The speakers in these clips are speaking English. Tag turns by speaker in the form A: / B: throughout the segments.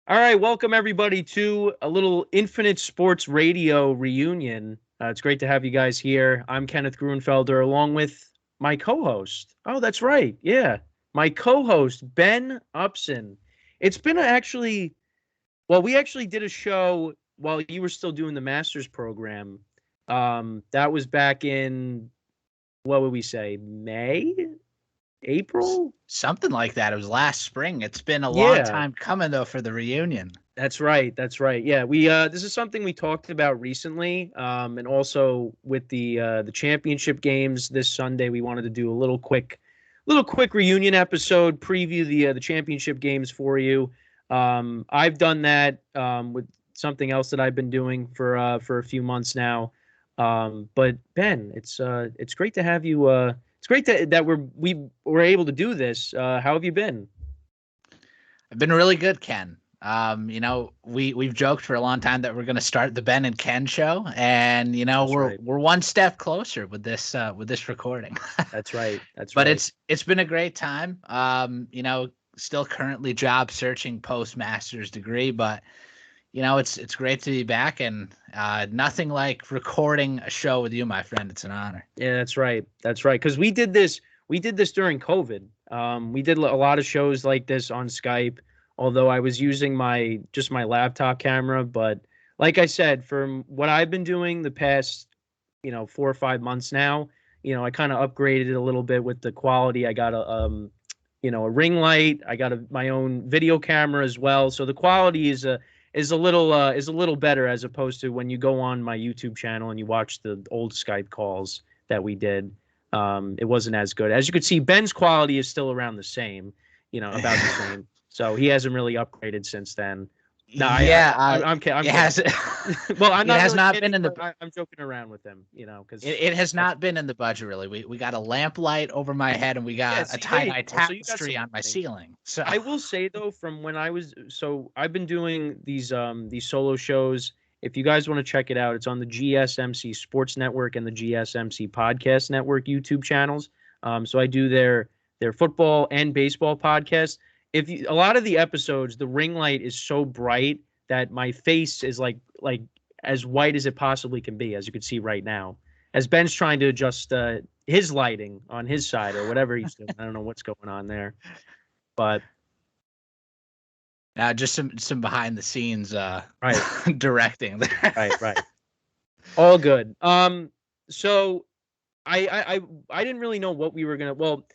A: All right, welcome everybody to a little Infinite Sports Radio reunion. It's great to have you guys here. I'm Kenneth Grunfelder, along with my co-host. Oh, that's right. Yeah, my co-host Ben Upson. It's been we actually did a show while you were still doing the master's program. That was back in what would we say, May, April?
B: Something like that. It was last spring. It's been a long
A: Yeah.
B: time coming though for the reunion.
A: That's right. That's right. Yeah, we this is something we talked about recently, and also with the championship games this Sunday, we wanted to do a little quick reunion episode, preview the championship games for you. I've done that with something else that I've been doing for a few months now. But Ben, it's great to have you. It's great that we were able to do this. How have you been?
B: I've been really good, Ken. We've joked for a long time that we're going to start the Ben and Ken show, and
A: That's
B: we're
A: right.
B: we're one step closer with this recording.
A: That's right. That's
B: But
A: right.
B: it's been a great time. Still currently job searching post master's degree, but it's great to be back, and nothing like recording a show with you, my friend. It's an honor.
A: Yeah, that's right. That's right. Because we did this during COVID. We did a lot of shows like this on Skype, although I was using my laptop camera. But like I said, from what I've been doing the past, 4 or 5 months now, I kind of upgraded it a little bit with the quality. I got a ring light. I got my own video camera as well. So the quality is a little better as opposed to when you go on my YouTube channel and you watch the old Skype calls that we did. It wasn't as good. As you could see, Ben's quality is still around the same, about the same. So he hasn't really upgraded since then. No,
B: Yeah,
A: I'm kidding.
B: it has.
A: Well, I'm
B: It
A: not
B: has
A: really
B: not
A: kidding,
B: been in the.
A: but I'm joking around with him, because
B: It has not been in the budget really. We got a lamp light over my head, and we
A: yeah.
B: got a
A: See, there you
B: tie-dye
A: go. So you got
B: tapestry
A: some
B: on my
A: lighting.
B: ceiling. So
A: I will say though, from when I've been doing these solo shows. If you guys want to check it out, it's on the GSMC Sports Network and the GSMC Podcast Network YouTube channels. So I do their football and baseball podcasts. A lot of the episodes, the ring light is so bright that my face is like as white as it possibly can be, as you can see right now. As Ben's trying to adjust his lighting on his side or whatever he's doing. I don't know what's going on there, but
B: just some behind the scenes
A: right.
B: directing there.
A: Right. All good. So I didn't really know what we were gonna. Well,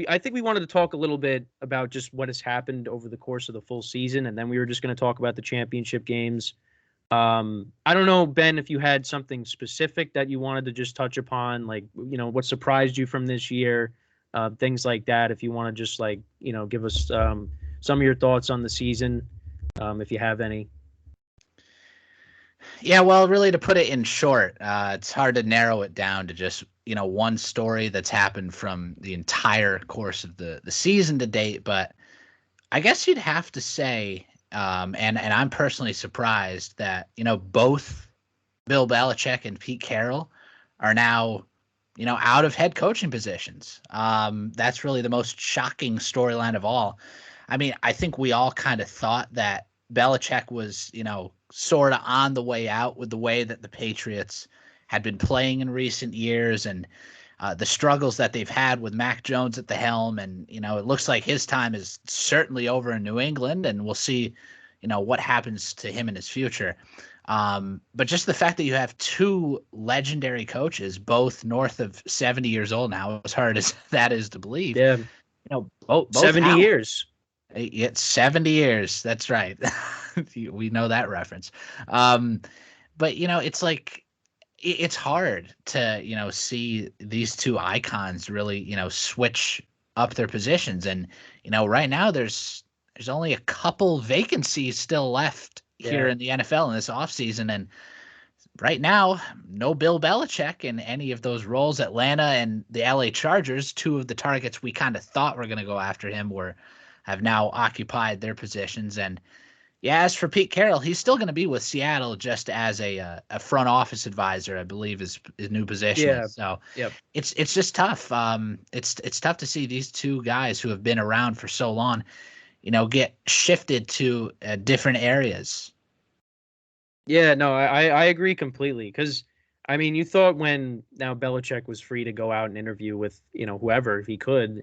A: I think we wanted to talk a little bit about just what has happened over the course of the full season, and then we were just gonna talk about the championship games. I don't know, Ben, if you had something specific that you wanted to just touch upon, like what surprised you from this year, things like that. If you want to just give us some of your thoughts on the season, if you have any.
B: Yeah, well, really, to put it in short, it's hard to narrow it down to just one story that's happened from the entire course of the season to date. But I guess you'd have to say, and I'm personally surprised that both Bill Belichick and Pete Carroll are now out of head coaching positions. That's really the most shocking storyline of all. I mean, I think we all kind of thought that Belichick was, sort of on the way out with the way that the Patriots had been playing in recent years, and the struggles that they've had with Mac Jones at the helm. And, it looks like his time is certainly over in New England, and we'll see, what happens to him in his future. But just the fact that you have two legendary coaches, both north of 70 years old now, as hard as that is to believe,
A: Yeah,
B: both
A: 70
B: out.
A: years.
B: It's 70 years. That's right. We know that reference. But it's like it's hard to see these two icons really switch up their positions. And right now there's only a couple vacancies still left here
A: Yeah.
B: in the NFL in this offseason. And right now, no Bill Belichick in any of those roles. Atlanta and the LA Chargers, two of the targets we kind of thought were going to go after him, have now occupied their positions. And yeah, as for Pete Carroll, he's still going to be with Seattle just as a front office advisor, I believe, is his new position.
A: Yeah.
B: So
A: Yep.
B: it's just tough. It's tough to see these two guys who have been around for so long, get shifted to different areas.
A: Yeah, no, I agree completely. Because I mean, you thought when now Belichick was free to go out and interview with whoever he could,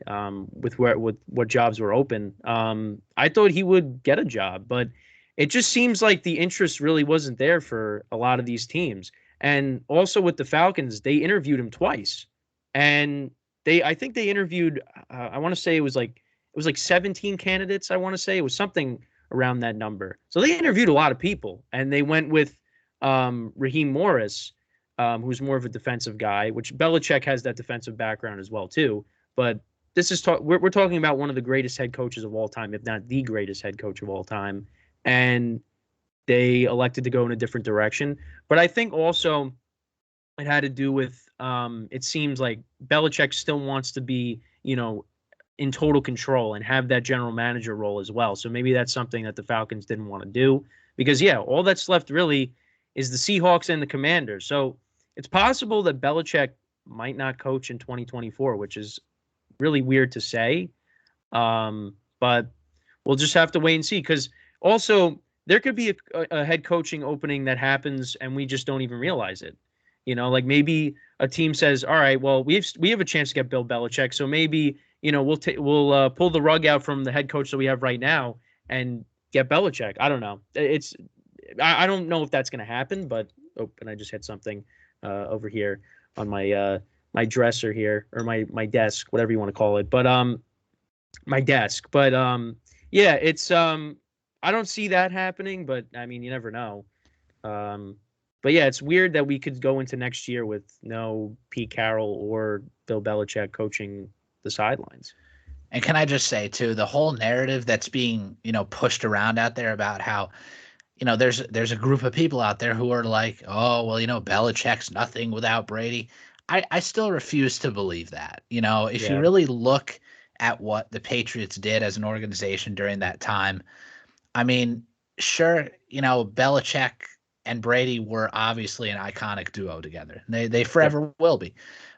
A: with what jobs were open. I thought he would get a job, but it just seems like the interest really wasn't there for a lot of these teams. And also with the Falcons, they interviewed him twice, and I think they interviewed. I want to say it was like 17 candidates. I want to say it was something around that number. So they interviewed a lot of people, and they went with Raheem Morris, who's more of a defensive guy, which Belichick has that defensive background as well too. But this is we're talking about one of the greatest head coaches of all time, if not the greatest head coach of all time, and they elected to go in a different direction. But I think also it had to do with it seems like Belichick still wants to be, in total control and have that general manager role as well. So maybe that's something that the Falcons didn't want to do because yeah, all that's left really is the Seahawks and the Commanders. So it's possible that Belichick might not coach in 2024, which is really weird to say. But we'll just have to wait and see because also there could be a head coaching opening that happens and we just don't even realize it. Like maybe a team says, "All right, well, we have a chance to get Bill Belichick, so maybe we'll pull the rug out from the head coach that we have right now and get Belichick." I don't know. I don't know if that's going to happen, but and I just had something over here on my dresser here or my desk, whatever you want to call it, but my desk. But yeah, it's I don't see that happening, but I mean, you never know. But yeah, it's weird that we could go into next year with no Pete Carroll or Bill Belichick coaching the sidelines.
B: And can I just say too, the whole narrative that's being, pushed around out there about how, there's a group of people out there who are like, oh, well, Belichick's nothing without Brady. I still refuse to believe that. If you
A: Yeah.
B: really look at what the Patriots did as an organization during that time, I mean, sure, Belichick and Brady were obviously an iconic duo together. They
A: Yep.
B: forever will be.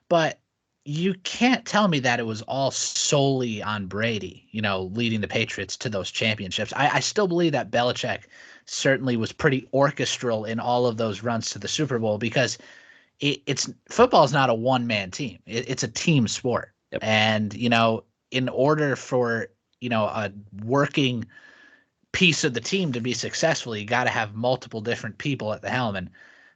B: But you can't tell me that it was all solely on Brady, leading the Patriots to those championships. I still believe that Belichick certainly was pretty orchestral in all of those runs to the Super Bowl because it's football is not a one-man team. It's a team sport.
A: Yep.
B: And, in order for, a working piece of the team to be successful, you got to have multiple different people at the helm. And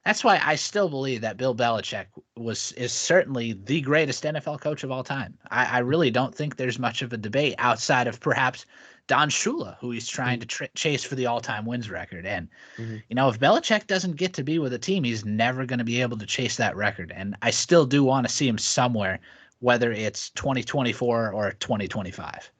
B: that's why I still believe that Bill Belichick is certainly the greatest NFL coach of all time. I really don't think there's much of a debate outside of perhaps Don Shula, who he's trying to chase for the all-time wins record. And,
A: Mm-hmm.
B: if Belichick doesn't get to be with a team, he's never going to be able to chase that record. And I still do want to see him somewhere, whether it's 2024 or 2025.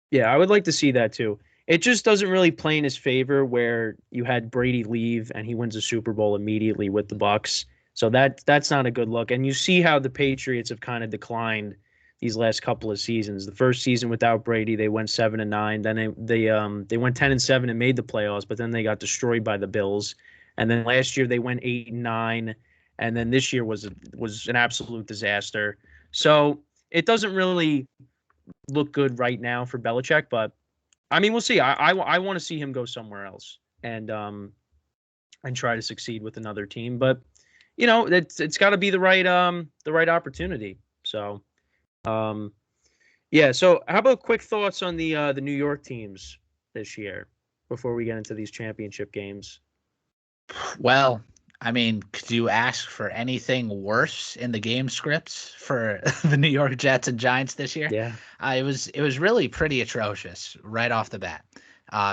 A: Yeah, I would like to see that too. It just doesn't really play in his favor where you had Brady leave and he wins a Super Bowl immediately with the Bucks. So that's not a good look. And you see how the Patriots have kind of declined these last couple of seasons. The first season without Brady, they went 7-9. Then they went 10-7 and made the playoffs, but then they got destroyed by the Bills. And then last year they went 8-9, and then this year was an absolute disaster. So it doesn't really look good right now for Belichick, but I mean, we'll see. I want to see him go somewhere else and try to succeed with another team. But it's got to be the right opportunity. So yeah. So how about quick thoughts on the New York teams this year before we get into these championship games?
B: Well, I mean, could you ask for anything worse in the game scripts for the New York Jets and Giants this year?
A: Yeah.
B: It was really pretty atrocious right off the bat,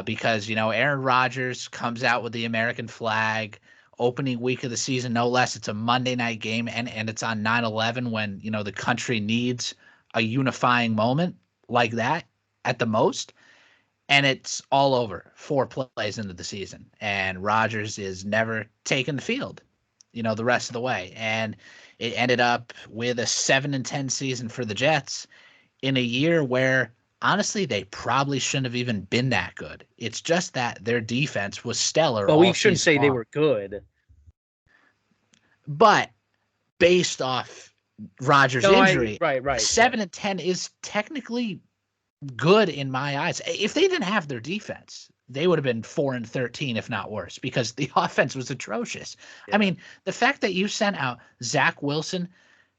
B: because Aaron Rodgers comes out with the American flag opening week of the season, no less. It's a Monday night game, and it's on 9/11 when the country needs a unifying moment like that at the most. And it's all over 4 plays into the season. And Rodgers is never taking the field, the rest of the way. And it ended up with a 7-10 season for the Jets in a year where, honestly, they probably shouldn't have even been that good. It's just that their defense was stellar.
A: But we shouldn't say they
B: long.
A: were good.
B: But based off Rodgers' injury,
A: right.
B: 7-10 is technically good in my eyes. If they didn't have their defense, they would have been 4-13, if not worse, because the offense was atrocious. I
A: Yeah.
B: mean, the fact that you sent out Zach Wilson,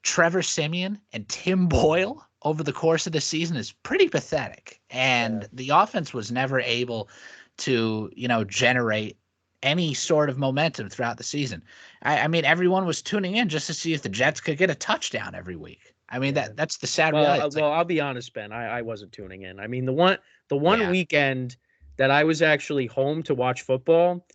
B: Trevor Siemian, and Tim Boyle over the course of the season is pretty pathetic.
A: Yeah.
B: And the offense was never able to, generate any sort of momentum throughout the season. I mean, everyone was tuning in just to see if the Jets could get a touchdown every week. I mean,
A: Yeah.
B: that's the sad reality. It's like,
A: Well, I'll be honest, Ben. I wasn't tuning in. I mean, the one
B: yeah,
A: weekend that I was actually home to watch football,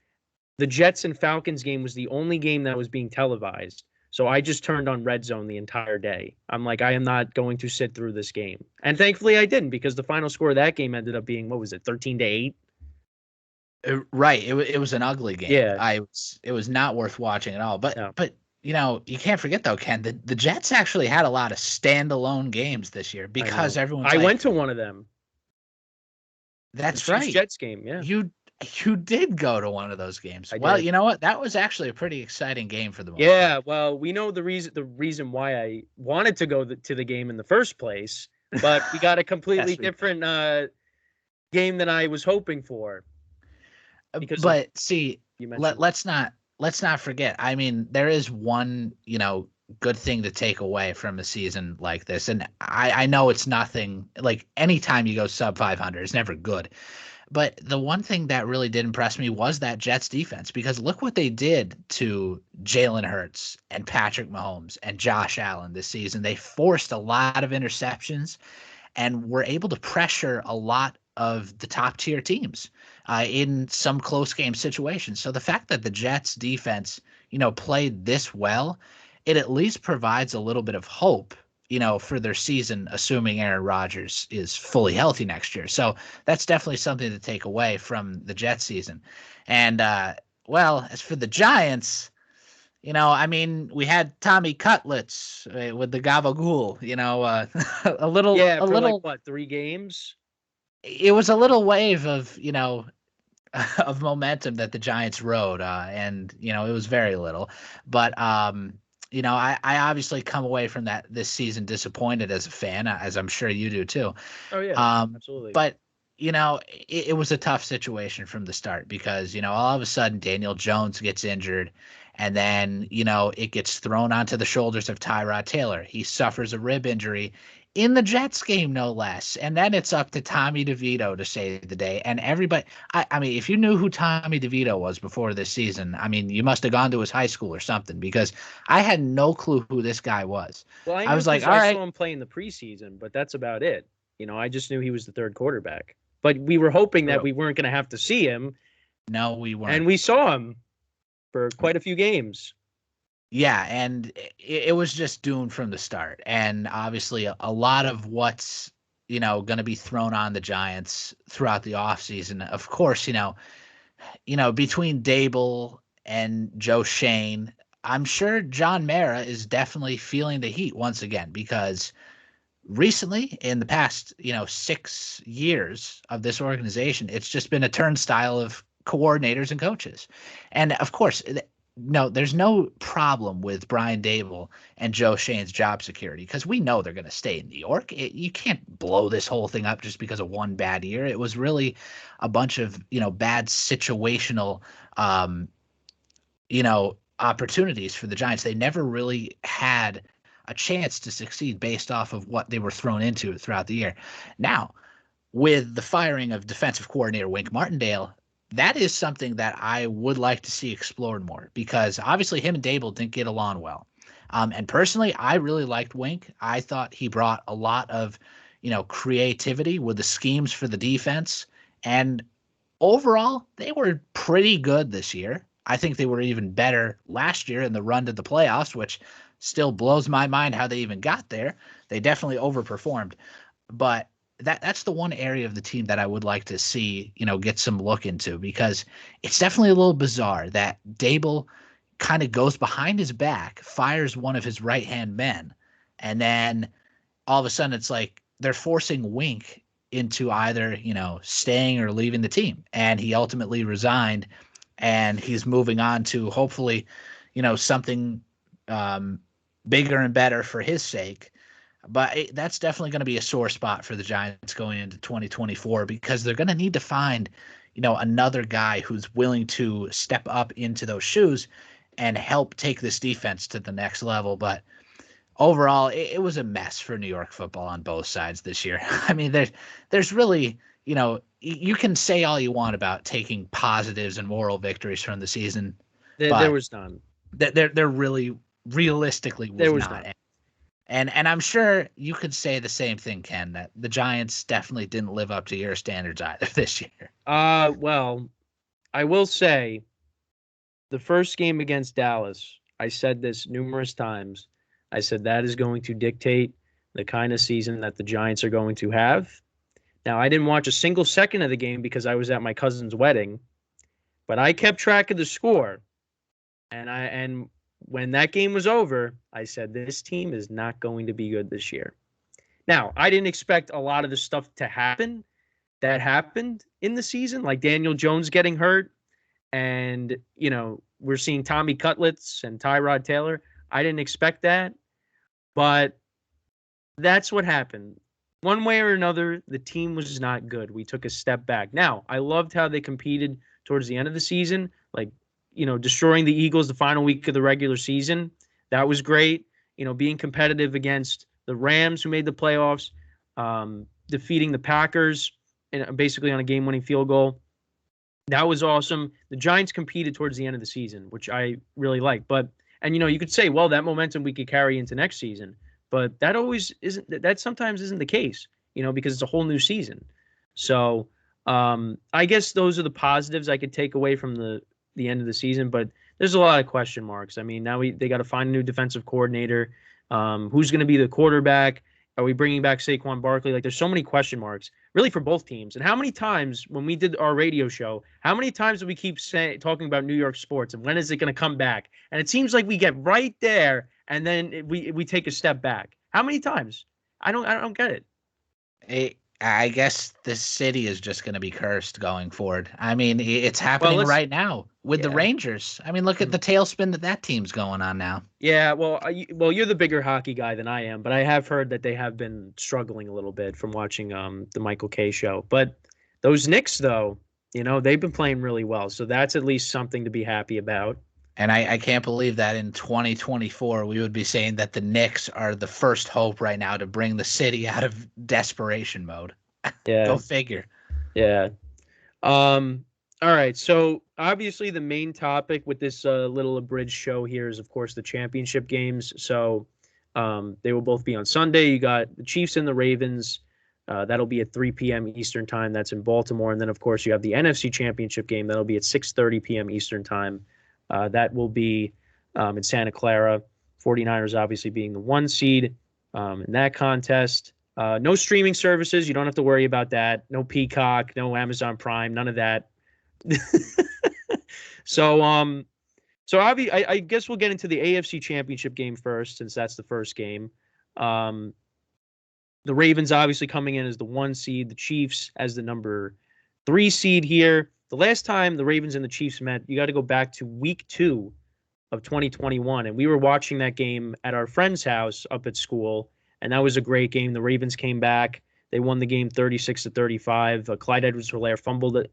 A: the Jets and Falcons game was the only game that was being televised. So I just turned on Red Zone the entire day. I'm like, I am not going to sit through this game. And thankfully I didn't, because the final score of that game ended up being, what was it, 13-8?
B: right. It was an ugly game.
A: Yeah.
B: It was not worth watching at all.
A: No,
B: But you can't forget though, Ken, the Jets actually had a lot of standalone games this year
A: I
B: because
A: know.
B: everyone's
A: I
B: like,
A: went to one of them. The
B: that's
A: Chiefs
B: right.
A: Jets game. Yeah,
B: You did go to one of those games.
A: I
B: Well,
A: did.
B: you know what? That was actually a pretty exciting game for the most part.
A: Yeah, well, we know the reason why I wanted to go to the game in the first place, but we got a completely
B: Yes, we did.
A: different game than I was hoping for because of
B: But see,
A: you mentioned.
B: let's not forget. I mean, there is one, good thing to take away from a season like this. And I know it's nothing like anytime you go sub 500, it's never good. But the one thing that really did impress me was that Jets defense, because look what they did to Jalen Hurts and Patrick Mahomes and Josh Allen this season. They forced a lot of interceptions and were able to pressure a lot of the top tier teams in some close game situations. So the fact that the Jets defense, played this well, it at least provides a little bit of hope, for their season, assuming Aaron Rodgers is fully healthy next year. So that's definitely something to take away from the Jets season. And well, as for the Giants, I mean, we had Tommy Cutlets with the gabagool,
A: Yeah,
B: a
A: for like
B: little,
A: what, 3 games?
B: it was a little wave of, of momentum that the Giants rode. And, it was very little, but, I obviously come away from this season disappointed as a fan, as I'm sure you do too.
A: Oh yeah,
B: Um,
A: absolutely.
B: but it was a tough situation from the start because, all of a sudden Daniel Jones gets injured and then, it gets thrown onto the shoulders of Tyrod Taylor. He suffers a rib injury in the Jets game, no less. And then it's up to Tommy DeVito to save the day. And everybody, I mean, if you knew who Tommy DeVito was before this season, I mean, you must have gone to his high school or something because I had no clue who this guy was.
A: Well, I
B: I
A: knew
B: was like,
A: because
B: all
A: I
B: right,
A: saw him play in the preseason, but that's about it. I just knew he was the third quarterback. But we were hoping that we weren't going to have to see him,
B: no, we
A: and
B: weren't.
A: we saw him for quite a few games.
B: Yeah, and it was just doomed from the start. And obviously a lot of what's, going to be thrown on the Giants throughout the offseason. Of course, between Dable and Joe Shane, I'm sure John Mara is definitely feeling the heat once again because recently in the past, 6 years of this organization, it's just been a turnstile of coordinators and coaches. And of course, no, there's no problem with Brian Dable and Joe Shane's job security because we know they're going to stay in New York. You can't blow this whole thing up just because of one bad year. It was really a bunch of, bad situational, opportunities for the Giants. They never really had a chance to succeed based off of what they were thrown into throughout the year. Now, with the firing of defensive coordinator Wink Martindale, that is something that I would like to see explored more because obviously him and Dable didn't get along well. And personally, I really liked Wink. I thought he brought a lot of, creativity with the schemes for the defense. And overall, they were pretty good this year. I think they were even better last year in the run to the playoffs, which still blows my mind how they even got there. They definitely overperformed. But that's the one area of the team that I would like to see, get some look into because it's definitely a little bizarre that Dable kind of goes behind his back, fires one of his right-hand men, and then all of a sudden it's like they're forcing Wink into either, staying or leaving the team. And he ultimately resigned and he's moving on to hopefully, something bigger and better for his sake. But that's definitely going to be a sore spot for the Giants going into 2024 because they're going to need to find, another guy who's willing to step up into those shoes and help take this defense to the next level. But overall, it was a mess for New York football on both sides this year. I mean, there's really, you can say all you want about taking positives and moral victories from the season,
A: There
B: but
A: was none.
B: there really realistically was
A: There was
B: not.
A: none.
B: And I'm sure you could say the same thing, Ken, that the Giants definitely didn't live up to your standards either this year.
A: Well, I will say the first game against Dallas, I said this numerous times. I said that is going to dictate the kind of season that the Giants are going to have. Now, I didn't watch a single second of the game because I was at my cousin's wedding, but I kept track of the score. And when that game was over, I said this team is not going to be good this year. Now, I didn't expect a lot of the stuff to happen that happened in the season, like Daniel Jones getting hurt, and we're seeing Tommy Cutlets and Tyrod Taylor. I didn't expect that, but that's what happened. One way or another, the team was not good. We took a step back. Now, I loved how they competed towards the end of the season, like, destroying the Eagles the final week of the regular season. That was great. Being competitive against the Rams, who made the playoffs, defeating the Packers basically on a game-winning field goal. That was awesome. The Giants competed towards the end of the season, which I really like. And you could say, well, that momentum we could carry into next season, but that always isn't. That sometimes isn't the case, because it's a whole new season. So I guess those are the positives I could take away from the end of the season. But there's a lot of question marks. I mean, now they got to find a new defensive coordinator. Who's going to be the quarterback? Are we bringing back Saquon Barkley? Like, there's so many question marks, really, for both teams. And how many times when we did our radio show, how many times do we keep talking about New York sports and when is it going to come back? And it seems like we get right there and then we take a step back. How many times? I don't get it.
B: I guess this city is just going to be cursed going forward. I mean, it's happening right now with the Rangers. I mean, look at the tailspin that team's going on now.
A: Yeah, well, you're the bigger hockey guy than I am, but I have heard that they have been struggling a little bit from watching the Michael Kay show. But those Knicks, though, they've been playing really well, so that's at least something to be happy about.
B: And I can't believe that in 2024 we would be saying that the Knicks are the first hope right now to bring the city out of desperation mode.
A: Yeah.
B: Go figure.
A: Yeah. All right. So obviously the main topic with this little abridged show here is, of course, the championship games. So they will both be on Sunday. You got the Chiefs and the Ravens. That'll be at 3 p.m. Eastern time. That's in Baltimore. And then, of course, you have the NFC championship game. That'll be at 6:30 p.m. Eastern time. That will be in Santa Clara. 49ers obviously being the 1 seed in that contest. No streaming services. You don't have to worry about that. No Peacock, no Amazon Prime, none of that. So I guess we'll get into the AFC Championship game first, since that's the first game. The Ravens obviously coming in as the 1 seed, the Chiefs as the number 3 seed here. The last time the Ravens and the Chiefs met, you got to go back to week 2 of 2021. And we were watching that game at our friend's house up at school. And that was a great game. The Ravens came back. They won the game 36-35. Clyde Edwards-Helaire fumbled it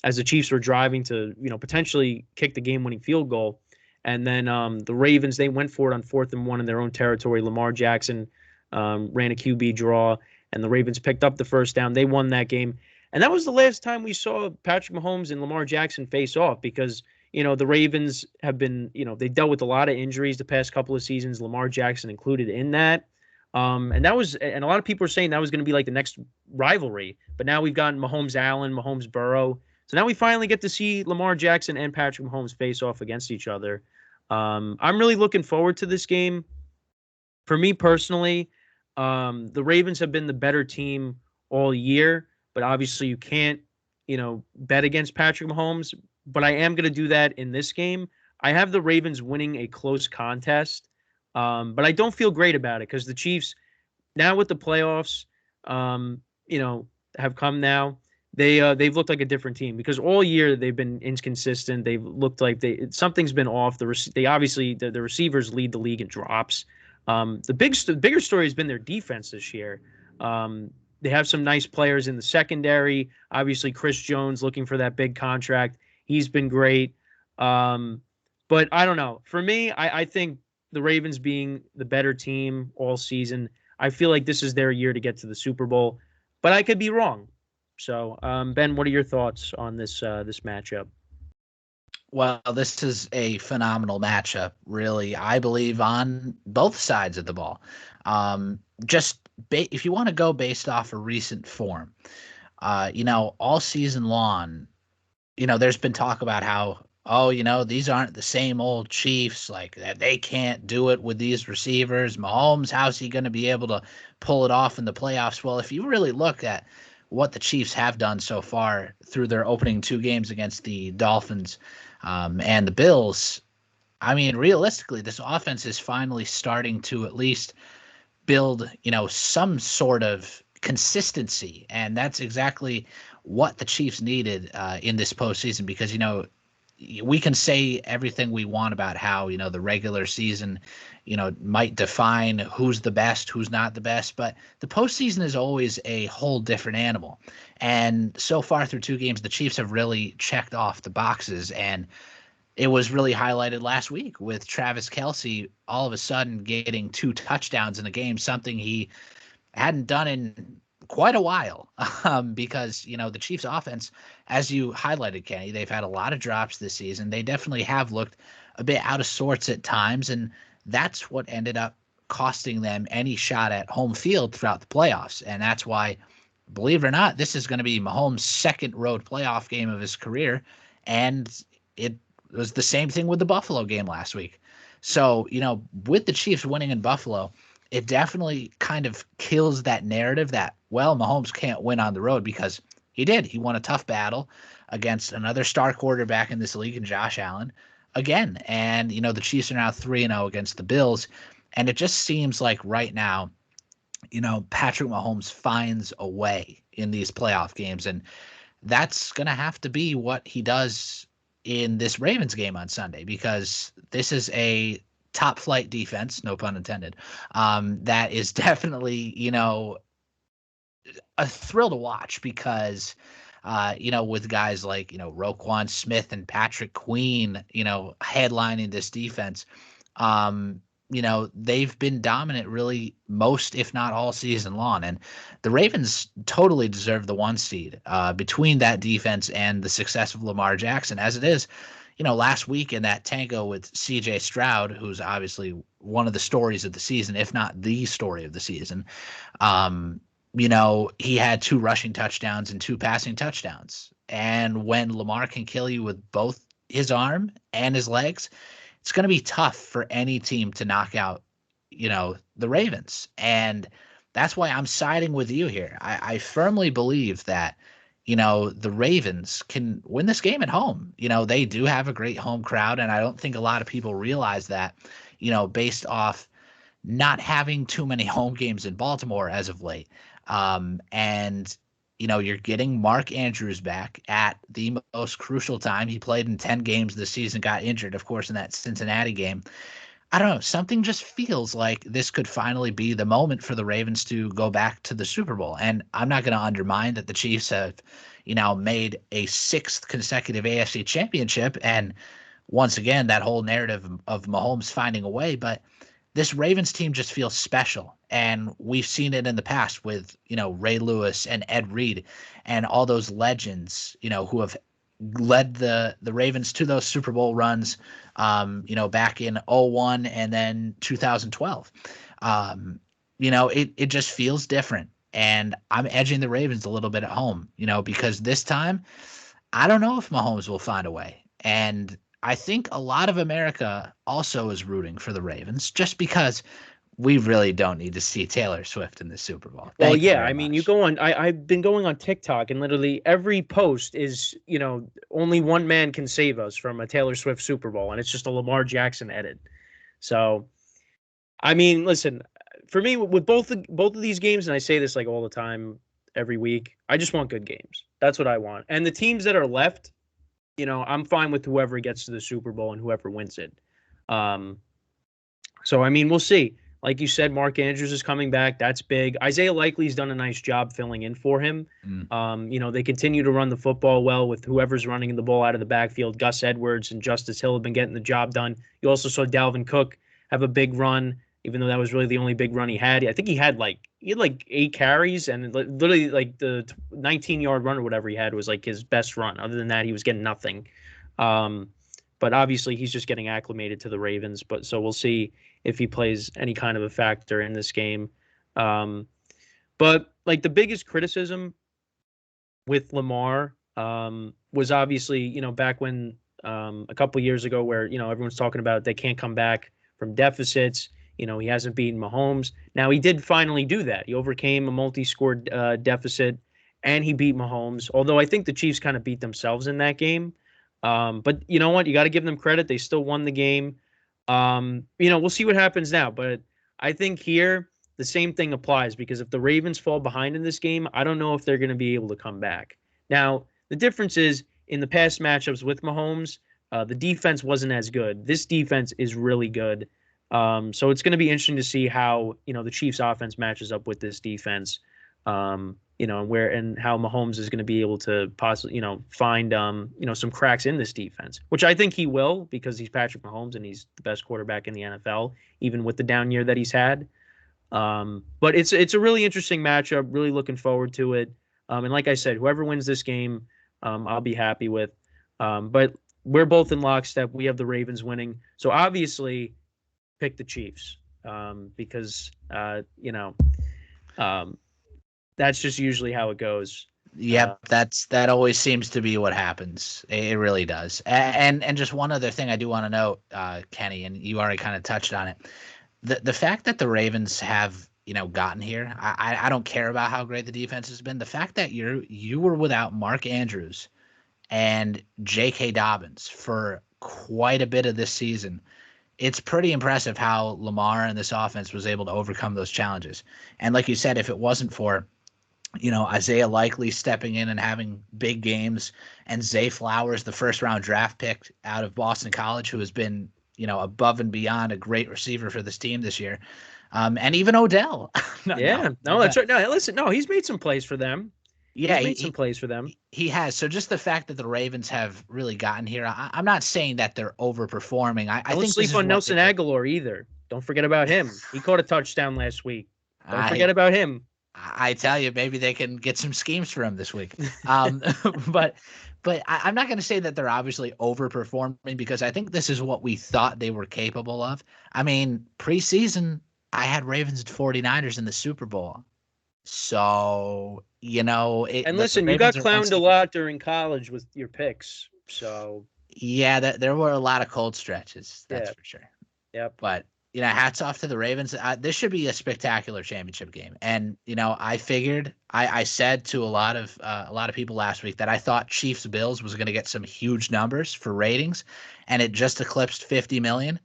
A: as the Chiefs were driving to, potentially kick the game-winning field goal. And then the Ravens, they went for it on 4th and 1 in their own territory. Lamar Jackson ran a QB draw, and the Ravens picked up the first down. They won that game. And that was the last time we saw Patrick Mahomes and Lamar Jackson face off because, the Ravens have been, they dealt with a lot of injuries the past couple of seasons, Lamar Jackson included in that. And a lot of people are saying that was going to be like the next rivalry. But now we've gotten Mahomes Allen, Mahomes Burrow. So now we finally get to see Lamar Jackson and Patrick Mahomes face off against each other. I'm really looking forward to this game. For me personally, the Ravens have been the better team all year. But obviously you can't, bet against Patrick Mahomes. But I am going to do that in this game. I have the Ravens winning a close contest. But I don't feel great about it because the Chiefs, now with the playoffs, have come now. They've looked like a different team because all year they've been inconsistent. They've looked like something's been off. The receivers lead the league in drops. The bigger story has been their defense this year. They have some nice players in the secondary. Obviously, Chris Jones looking for that big contract. He's been great. But I don't know. For me, I think the Ravens being the better team all season, I feel like this is their year to get to the Super Bowl. But I could be wrong. So, Ben, what are your thoughts on this matchup?
B: Well, this is a phenomenal matchup, really. I believe on both sides of the ball. If you want to go based off of recent form, all season long, there's been talk about how, oh, these aren't the same old Chiefs, like that they can't do it with these receivers. Mahomes, how's he going to be able to pull it off in the playoffs? Well, if you really look at what the Chiefs have done so far through their opening 2 games against the Dolphins and the Bills, I mean, realistically, this offense is finally starting to at least build, some sort of consistency. And that's exactly what the Chiefs needed in this postseason because, we can say everything we want about how, the regular season, might define who's the best, who's not the best, but the postseason is always a whole different animal. And so far through 2 games, the Chiefs have really checked off the boxes. And it was really highlighted last week with Travis Kelce all of a sudden getting 2 touchdowns in the game, something he hadn't done in quite a while because, the Chiefs offense, as you highlighted, Kenny, they've had a lot of drops this season. They definitely have looked a bit out of sorts at times, and that's what ended up costing them any shot at home field throughout the playoffs. And that's why, believe it or not, this is going to be Mahomes' second road playoff game of his career. And it was the same thing with the Buffalo game last week. So, with the Chiefs winning in Buffalo, it definitely kind of kills that narrative that, well, Mahomes can't win on the road because he did. He won a tough battle against another star quarterback in this league in Josh Allen again. And, the Chiefs are now 3-0 against the Bills. And it just seems like right now, Patrick Mahomes finds a way in these playoff games. And that's going to have to be what he does in this Ravens game on Sunday because this is a top flight defense, no pun intended, that is definitely, a thrill to watch because, with guys like, Roquan Smith and Patrick Queen, headlining this defense, they've been dominant really most, if not all season long. And the Ravens totally deserve the 1 seed between that defense and the success of Lamar Jackson as it is. Last week in that tango with CJ Stroud, who's obviously one of the stories of the season, if not the story of the season, he had 2 rushing touchdowns and 2 passing touchdowns. And when Lamar can kill you with both his arm and his legs, it's going to be tough for any team to knock out, the Ravens. And that's why I'm siding with you here. I firmly believe that, the Ravens can win this game at home. They do have a great home crowd, and I don't think a lot of people realize that, based off not having too many home games in Baltimore as of late. And, you're getting Mark Andrews back at the most crucial time. He played in 10 games this season, got injured, of course, in that Cincinnati game. I don't know. Something just feels like this could finally be the moment for the Ravens to go back to the Super Bowl. And I'm not going to undermine that the Chiefs have, made a 6th consecutive AFC championship. And once again, that whole narrative of Mahomes finding a way. But this Ravens team just feels special. And we've seen it in the past with, Ray Lewis and Ed Reed and all those legends, who have led the Ravens to those Super Bowl runs, back in 2001 and then 2012. It just feels different. And I'm edging the Ravens a little bit at home, because this time I don't know if Mahomes will find a way. And I think a lot of America also is rooting for the Ravens just because we really don't need to see Taylor Swift in the Super Bowl.
A: Well,
B: Thank you
A: yeah,
B: very
A: I mean,
B: much.
A: you go on. I've been going on TikTok, and literally every post is, only one man can save us from a Taylor Swift Super Bowl, and it's just a Lamar Jackson edit. So, I mean, listen, for me, with both of these games, and I say this like all the time, every week, I just want good games. That's what I want. And the teams that are left, I'm fine with whoever gets to the Super Bowl and whoever wins it. So, I mean, we'll see. Like you said, Mark Andrews is coming back. That's big. Isaiah Likely's done a nice job filling in for him. They continue to run the football well with whoever's running the ball out of the backfield. Gus Edwards and Justice Hill have been getting the job done. You also saw Dalvin Cook have a big run, even though that was really the only big run he had. I think he had like 8 carries, and literally like the 19-yard run or whatever he had was like his best run. Other than that, he was getting nothing. But obviously, he's just getting acclimated to the Ravens. But so we'll see if he plays any kind of a factor in this game. But like the biggest criticism with Lamar was obviously, back when a couple years ago where, everyone's talking about they can't come back from deficits. He hasn't beaten Mahomes. Now, he did finally do that. He overcame a multi-score deficit, and he beat Mahomes, although I think the Chiefs kind of beat themselves in that game. But you know what? You got to give them credit. They still won the game. We'll see what happens now. But I think here the same thing applies, because if the Ravens fall behind in this game, I don't know if they're going to be able to come back. Now, the difference is in the past matchups with Mahomes, the defense wasn't as good. This defense is really good. So it's going to be interesting to see how, the Chiefs offense matches up with this defense. And how Mahomes is going to be able to possibly, find, some cracks in this defense, which I think he will, because he's Patrick Mahomes and he's the best quarterback in the NFL, even with the down year that he's had. But it's a really interesting matchup. Really looking forward to it. And like I said, whoever wins this game, I'll be happy with. But we're both in lockstep. We have the Ravens winning. So obviously pick the Chiefs, because, that's just usually how it goes.
B: Yep, that always seems to be what happens. It really does. And just one other thing I do want to note, Kenny, and you already kind of touched on it. The fact that the Ravens have, gotten here, I don't care about how great the defense has been. The fact that you were without Mark Andrews and J.K. Dobbins for quite a bit of this season, it's pretty impressive how Lamar and this offense was able to overcome those challenges. And like you said, if it wasn't for Isaiah Likely stepping in and having big games, and Zay Flowers, the first-round draft pick out of Boston College, who has been, above and beyond a great receiver for this team this year, and even Odell.
A: That's right. No, listen, he's made some plays for them.
B: Yeah,
A: he's made some plays for them.
B: He has. So just the fact that the Ravens have really gotten here, I'm not saying that they're overperforming. I think
A: sleep on Nelson Aguilar either. Don't forget about him. He caught a touchdown last week. Don't forget about him.
B: I tell you, maybe they can get some schemes for him this week. But I'm not going to say that they're obviously overperforming, because I think this is what we thought they were capable of. I mean, preseason, I had Ravens and 49ers in the Super Bowl. So,
A: and listen, you got clowned a lot during college with your picks. So,
B: yeah, there were a lot of cold stretches. That's for sure.
A: Yep.
B: But, hats off to the Ravens. This should be a spectacular championship game. And, I figured, I said to a lot of people last week that I thought Chiefs Bills was going to get some huge numbers for ratings, and it just eclipsed 50 million.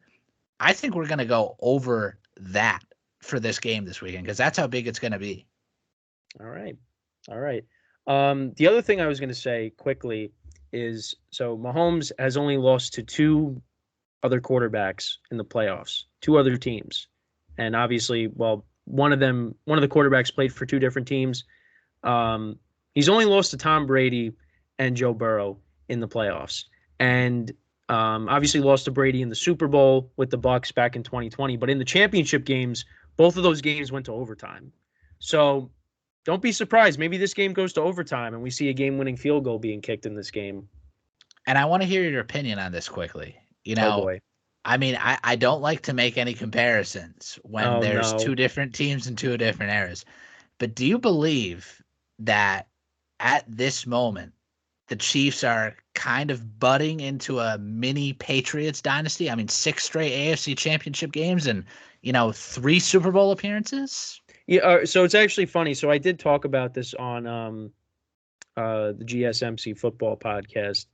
B: I think we're going to go over that for this game this weekend, because that's how big it's going to be.
A: All right. The other thing I was going to say quickly is, so Mahomes has only lost to 2 other quarterbacks in the playoffs, 2 other teams. And obviously, one of the quarterbacks played for 2 different teams. He's only lost to Tom Brady and Joe Burrow in the playoffs. And obviously lost to Brady in the Super Bowl with the Bucs back in 2020. But in the championship games, both of those games went to overtime. So don't be surprised. Maybe this game goes to overtime and we see a game-winning field goal being kicked in this game.
B: And I want to hear your opinion on this quickly.
A: Oh boy.
B: I mean, I don't like to make any comparisons when there's 2 different teams in 2 different eras. But do you believe that at this moment, the Chiefs are kind of budding into a mini Patriots dynasty? I mean, 6 straight AFC championship games and, 3 Super Bowl appearances?
A: Yeah, so it's actually funny. So I did talk about this on the GSMC football podcast.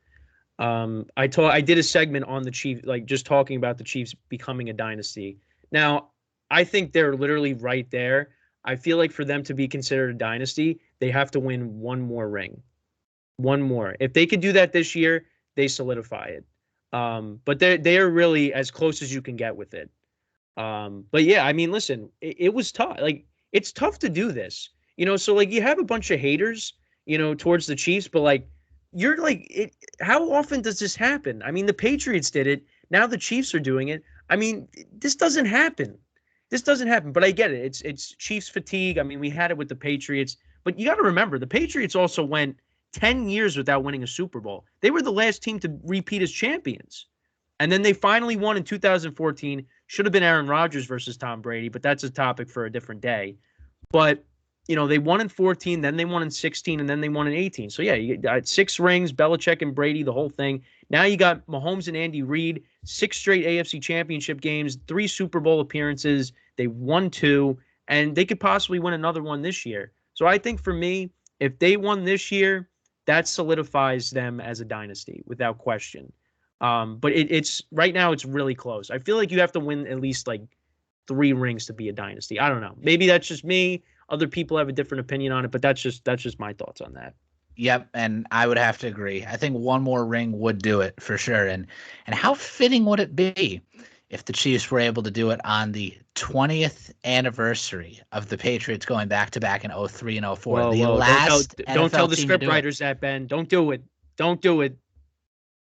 A: I did a segment on the Chiefs, like just talking about the Chiefs becoming a dynasty. Now, I think they're literally right there. I feel like for them to be considered a dynasty, they have to win 1 more ring. 1 more. If they could do that this year, they solidify it. But they are really as close as you can get with it. But yeah, I mean, listen, it was tough. Like, it's tough to do this, so like you have a bunch of haters, towards the Chiefs, but like you're like how often does this happen? I mean, the Patriots did it. Now the Chiefs are doing it. I mean, this doesn't happen. This doesn't happen, but I get it. It's Chiefs fatigue. I mean, we had it with the Patriots, but you got to remember the Patriots also went 10 years without winning a Super Bowl. They were the last team to repeat as champions. And then they finally won in 2014. Should have been Aaron Rodgers versus Tom Brady, but that's a topic for a different day. But, they won in 14, then they won in 16, and then they won in 18. So, yeah, you got 6 rings, Belichick and Brady, the whole thing. Now you got Mahomes and Andy Reid, 6 straight AFC championship games, 3 Super Bowl appearances. They won 2, and they could possibly win another one this year. So I think for me, if they won this year, that solidifies them as a dynasty without question. But it's right now it's really close. I feel like you have to win at least like 3 rings to be a dynasty. I don't know. Maybe that's just me. Other people have a different opinion on it, but that's just my thoughts on that.
B: Yep, and I would have to agree. I think one more ring would do it for sure. And how fitting would it be if the Chiefs were able to do it on the 20th anniversary of the Patriots going back to back in 03 and 04?
A: Whoa,
B: the
A: whoa.
B: last
A: Don't tell the
B: NFL team to
A: script
B: do it.
A: writers that, Ben. Don't do it. Don't do it.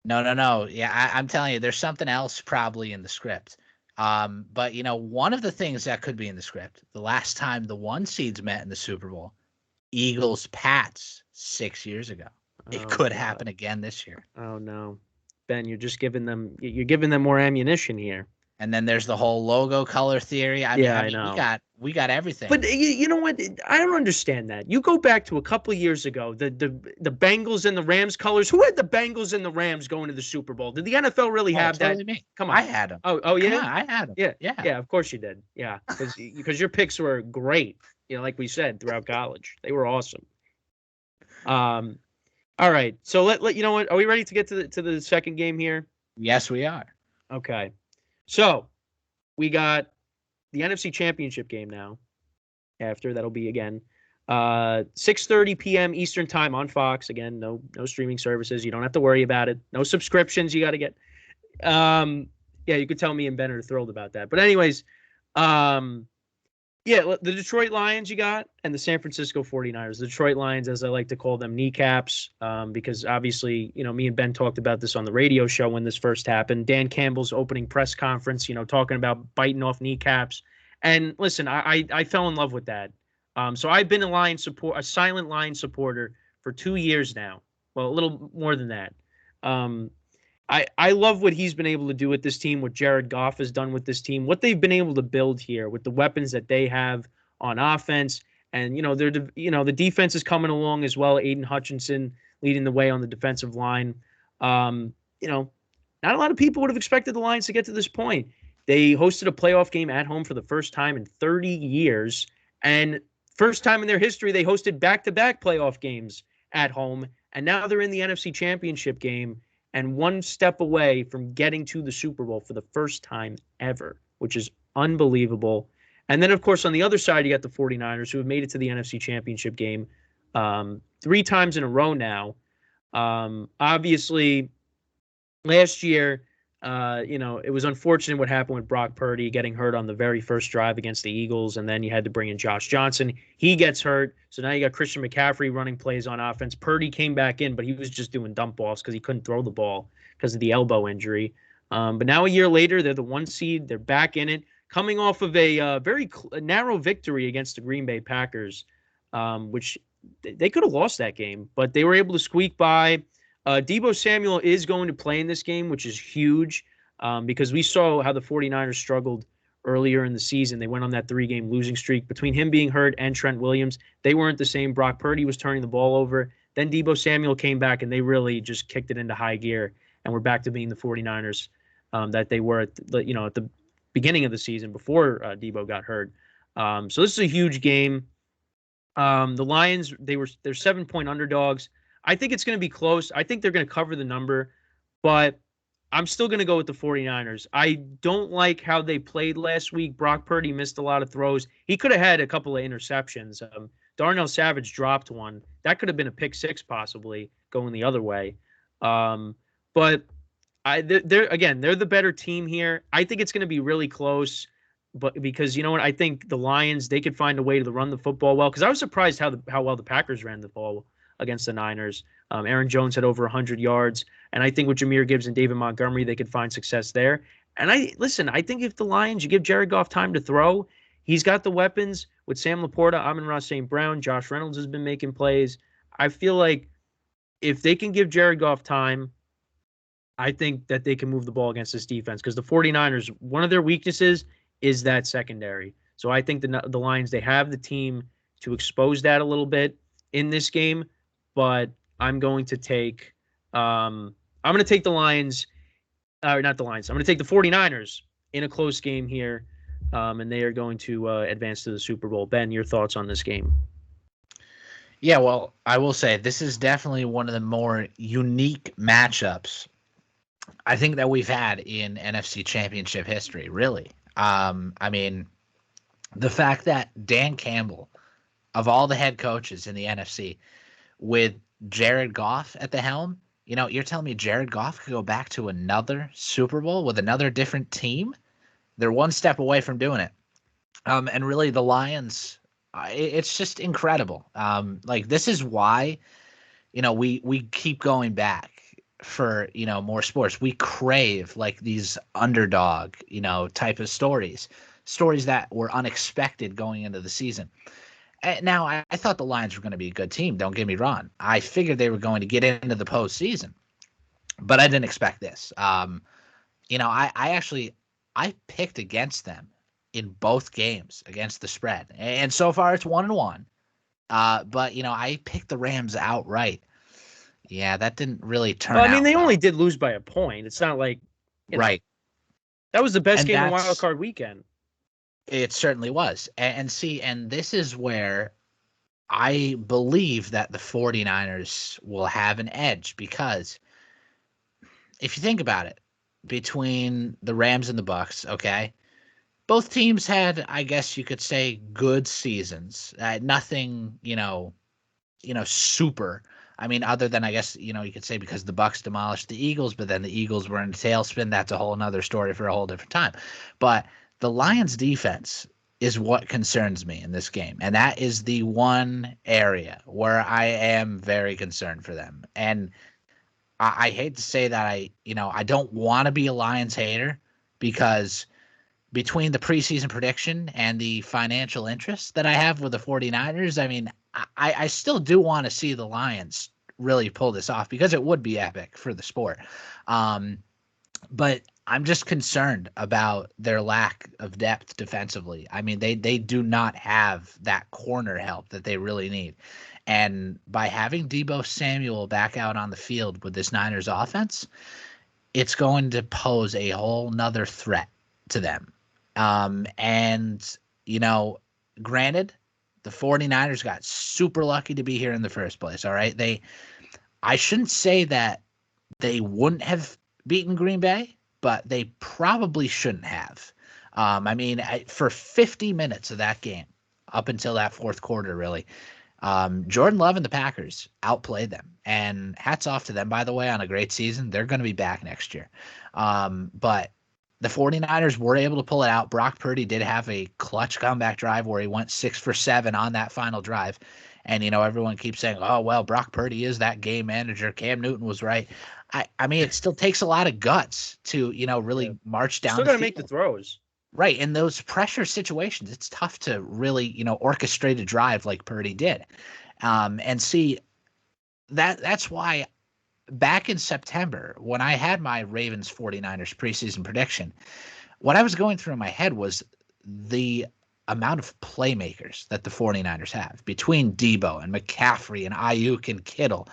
B: No. Yeah, I'm telling you, there's something else probably in the script. But one of the things that could be in the script, the last time the 1 seeds met in the Super Bowl, Eagles Pats 6 years ago. It could happen again this year.
A: Oh no, Ben, you're giving them more ammunition here.
B: And then there's the whole logo color theory. I mean,
A: know.
B: we got everything.
A: But you know what? I don't understand that. You go back to a couple of years ago, the Bengals and the Rams colors. Who had the Bengals and the Rams going to the Super Bowl? Did the NFL really have
B: totally
A: that?
B: Me.
A: Come on,
B: I had them.
A: Oh yeah,
B: Come on, I had them.
A: Yeah. Of course you did. Yeah, because your picks were great. Like we said throughout college, they were awesome. All right. So let you know what? Are we ready to get to the second game here?
B: Yes, we are.
A: Okay. So we got the NFC Championship game now. After that'll be again 6:30 p.m. Eastern time on Fox. Again, no streaming services. You don't have to worry about it. No subscriptions you got to get. Yeah, you could tell me and Ben are thrilled about that. But anyways, yeah, the Detroit Lions you got and the San Francisco 49ers. The Detroit Lions, as I like to call them, kneecaps, because obviously, me and Ben talked about this on the radio show when this first happened. Dan Campbell's opening press conference, talking about biting off kneecaps. And listen, I fell in love with that. So I've been a silent Lion supporter for 2 years now. Well, a little more than that. I love what he's been able to do with this team, what Jared Goff has done with this team, what they've been able to build here with the weapons that they have on offense. And, the defense is coming along as well. Aiden Hutchinson leading the way on the defensive line. Not a lot of people would have expected the Lions to get to this point. They hosted a playoff game at home for the first time in 30 years. And first time in their history, they hosted back-to-back playoff games at home. And now they're in the NFC Championship game and one step away from getting to the Super Bowl for the first time ever, which is unbelievable. And then, of course, on the other side, you got the 49ers, who have made it to the NFC Championship game 3 times in a row now. Obviously, last year, it was unfortunate what happened with Brock Purdy getting hurt on the very first drive against the Eagles, and then you had to bring in Josh Johnson. He gets hurt, so now you got Christian McCaffrey running plays on offense. Purdy came back in, but he was just doing dump balls because he couldn't throw the ball because of the elbow injury. But now a year later, they're the 1 seed. They're back in it, coming off of a very narrow victory against the Green Bay Packers, which they could have lost that game, but they were able to squeak by. Deebo Samuel is going to play in this game, which is huge, because we saw how the 49ers struggled earlier in the season. They went on that 3-game losing streak. Between him being hurt and Trent Williams, they weren't the same. Brock Purdy was turning the ball over. Then Deebo Samuel came back, and they really just kicked it into high gear, and we're back to being the 49ers that they were at the beginning of the season before Deebo got hurt. So this is a huge game. The Lions, they're 7-point underdogs. I think it's going to be close. I think they're going to cover the number, but I'm still going to go with the 49ers. I don't like how they played last week. Brock Purdy missed a lot of throws. He could have had a couple of interceptions. Darnell Savage dropped one. That could have been a pick 6 possibly going the other way. But they're the better team here. I think it's going to be really close. but because you know what, I think the Lions, they could find a way to run the football well. Because I was surprised how well the Packers ran the ball against the Niners. Aaron Jones had over 100 yards, and I think with Jahmyr Gibbs and David Montgomery, they could find success there. And I think if the Lions, you give Jared Goff time to throw, he's got the weapons with Sam Laporta, AmonRaSt.Brown, Josh Reynolds has been making plays. I feel like if they can give Jared Goff time, I think that they can move the ball against this defense because the 49ers, one of their weaknesses is that secondary. So I think the Lions, they have the team to expose that a little bit in this game, but I'm going to take the Lions, not the Lions. I'm going to take the 49ers in a close game here, and they are going to advance to the Super Bowl. Ben, your thoughts on this game?
B: Yeah, well, I will say this is definitely one of the more unique matchups I think that we've had in NFC Championship history, really. I mean, the fact that Dan Campbell, of all the head coaches in the NFC, with Jared Goff at the helm, you're telling me Jared Goff could go back to another Super Bowl with another different team? They're one step away from doing it. And really, the Lions, it's just incredible. Like, this is why, we keep going back for more sports. We crave like these underdog type of stories that were unexpected going into the season. Now I thought the Lions were going to be a good team, don't get me wrong. I figured they were going to get into the postseason, but I didn't expect this. I picked against them in both games against the spread, and so far it's 1-1. But I picked the Rams outright. Yeah, that didn't really turn out.
A: I mean, they
B: well.
A: only did lose by a point. It's not like
B: right.
A: That was the best
B: And
A: game of Wild Card Weekend.
B: It certainly was. And this is where I believe that the 49ers will have an edge, because if you think about it, between the Rams and the Bucks, okay, both teams had, I guess you could say, good seasons. Nothing, super. I mean, other than, I guess, you could say because the Bucks demolished the Eagles, but then the Eagles were in a tailspin. That's a whole nother story for a whole different time. But the Lions defense is what concerns me in this game. And that is the one area where I am very concerned for them. And I hate to say that I don't want to be a Lions hater, because between the preseason prediction and the financial interest that I have with the 49ers, I mean, I still do want to see the Lions really pull this off, because it would be epic for the sport. But I'm just concerned about their lack of depth defensively. I mean, they do not have that corner help that they really need. And by having Deebo Samuel back out on the field with this Niners offense, it's going to pose a whole nother threat to them. And, granted, the 49ers got super lucky to be here in the first place. All right. I shouldn't say that they wouldn't have beaten Green Bay, but they probably shouldn't have. I mean, for 50 minutes of that game, up until that fourth quarter, really, Jordan Love and the Packers outplayed them. And hats off to them, by the way, on a great season. They're going to be back next year. But the 49ers were able to pull it out. Brock Purdy did have a clutch comeback drive where he went 6 for 7 on that final drive. And, everyone keeps saying, oh, well, Brock Purdy is that game manager. Cam Newton was right. I mean, it still takes a lot of guts to, really march down.
A: Still got to make the throws.
B: Right. In those pressure situations, it's tough to really, orchestrate a drive like Purdy did. And see, that's why back in September, when I had my Ravens 49ers preseason prediction, what I was going through in my head was the amount of playmakers that the 49ers have between Deebo and McCaffrey and Ayuk and Kittle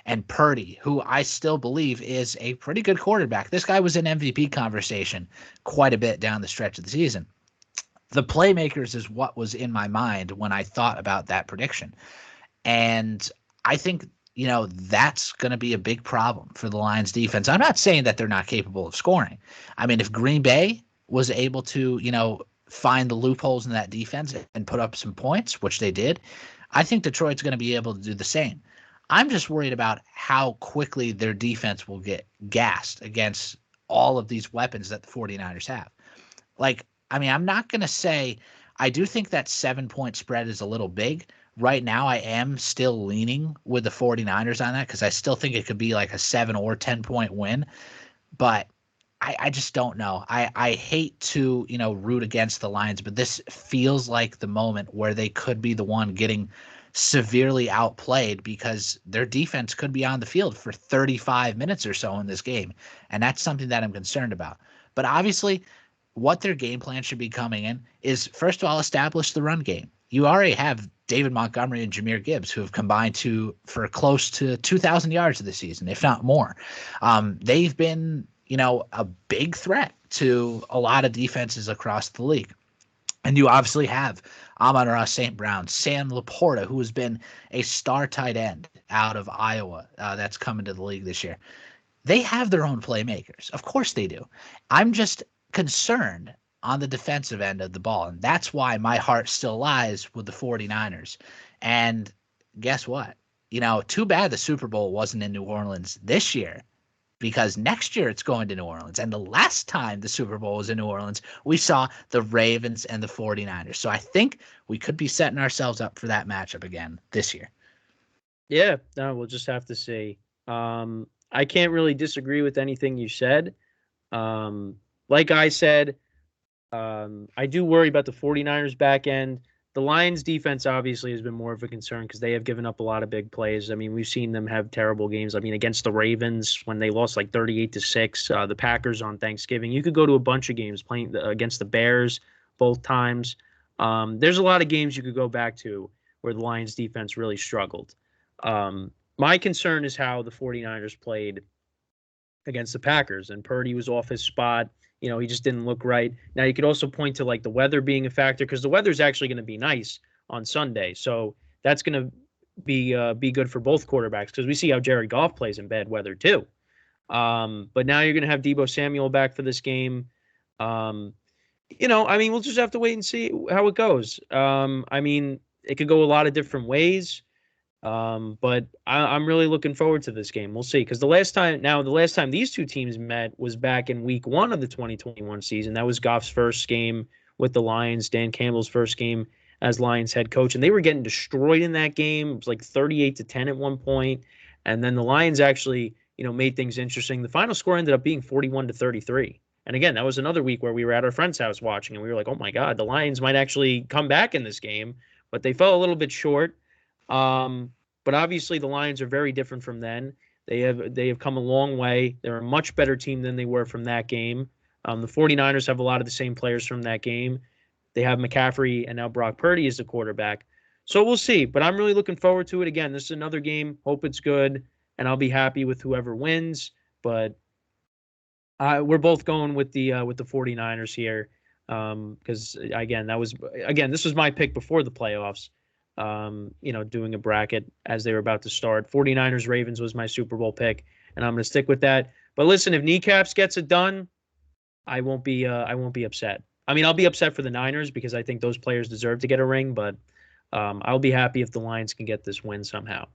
B: and Purdy, who I still believe is a pretty good quarterback. This guy was in MVP conversation quite a bit down the stretch of the season. The playmakers is what was in my mind when I thought about that prediction. And I think, that's going to be a big problem for the Lions defense. I'm not saying that they're not capable of scoring. I mean, if Green Bay was able to, find the loopholes in that defense and put up some points, which they did, I think Detroit's going to be able to do the same. I'm just worried about how quickly their defense will get gassed against all of these weapons that the 49ers have. Like, I mean, I'm not going to say I do think that 7-point spread is a little big. Right now, I am still leaning with the 49ers on that because I still think it could be like a 7 or 10-point win. But I just don't know. I hate to, root against the Lions, but this feels like the moment where they could be the one getting severely outplayed because their defense could be on the field for 35 minutes or so in this game. And that's something that I'm concerned about. But obviously, what their game plan should be coming in is, first of all, establish the run game. You already have David Montgomery and Jahmyr Gibbs, who have combined for close to 2,000 yards this season, if not more. They've been, a big threat to a lot of defenses across the league. And you obviously have AmonRaSt.Brown, Sam Laporta, who has been a star tight end out of Iowa that's coming to the league this year. They have their own playmakers. Of course they do. I'm just concerned on the defensive end of the ball. And that's why my heart still lies with the 49ers. And guess what? Too bad the Super Bowl wasn't in New Orleans this year, because next year it's going to New Orleans. And the last time the Super Bowl was in New Orleans, we saw the Ravens and the 49ers. So I think we could be setting ourselves up for that matchup again this year.
A: Yeah, no, we'll just have to see. I can't really disagree with anything you said. Like I said, I do worry about the 49ers back end. The Lions defense obviously has been more of a concern because they have given up a lot of big plays. I mean, we've seen them have terrible games. I mean, against the Ravens when they lost like 38-6, the Packers on Thanksgiving. You could go to a bunch of games playing against the Bears both times. There's a lot of games you could go back to where the Lions defense really struggled. My concern is how the 49ers played against the Packers, and Purdy was off his spot. He just didn't look right. Now, you could also point to like the weather being a factor because the weather is actually going to be nice on Sunday. So that's going to be good for both quarterbacks because we see how Jared Goff plays in bad weather too. But now you're going to have Deebo Samuel back for this game. I mean, we'll just have to wait and see how it goes. I mean, it could go a lot of different ways. But I'm really looking forward to this game. We'll see. Because the last time these two teams met was back in week 1 of the 2021 season. That was Goff's first game with the Lions, Dan Campbell's first game as Lions head coach. And they were getting destroyed in that game. It was like 38-10 at one point. And then the Lions actually, made things interesting. The final score ended up being 41-33. And again, that was another week where we were at our friend's house watching, and we were like, oh my God, the Lions might actually come back in this game. But they fell a little bit short. But obviously the Lions are very different from then. They have come a long way. They're a much better team than they were from that game. The 49ers have a lot of the same players from that game. They have McCaffrey and now Brock Purdy as the quarterback. So we'll see. But I'm really looking forward to it. Again, this is another game. Hope it's good, and I'll be happy with whoever wins. But we're both going with the 49ers here because this was my pick before the playoffs. Doing a bracket as they were about to start. 49ers Ravens was my Super Bowl pick, and I'm going to stick with that. But listen, if Kneecaps gets it done, I won't be upset. I mean, I'll be upset for the Niners because I think those players deserve to get a ring, but I'll be happy if the Lions can get this win somehow.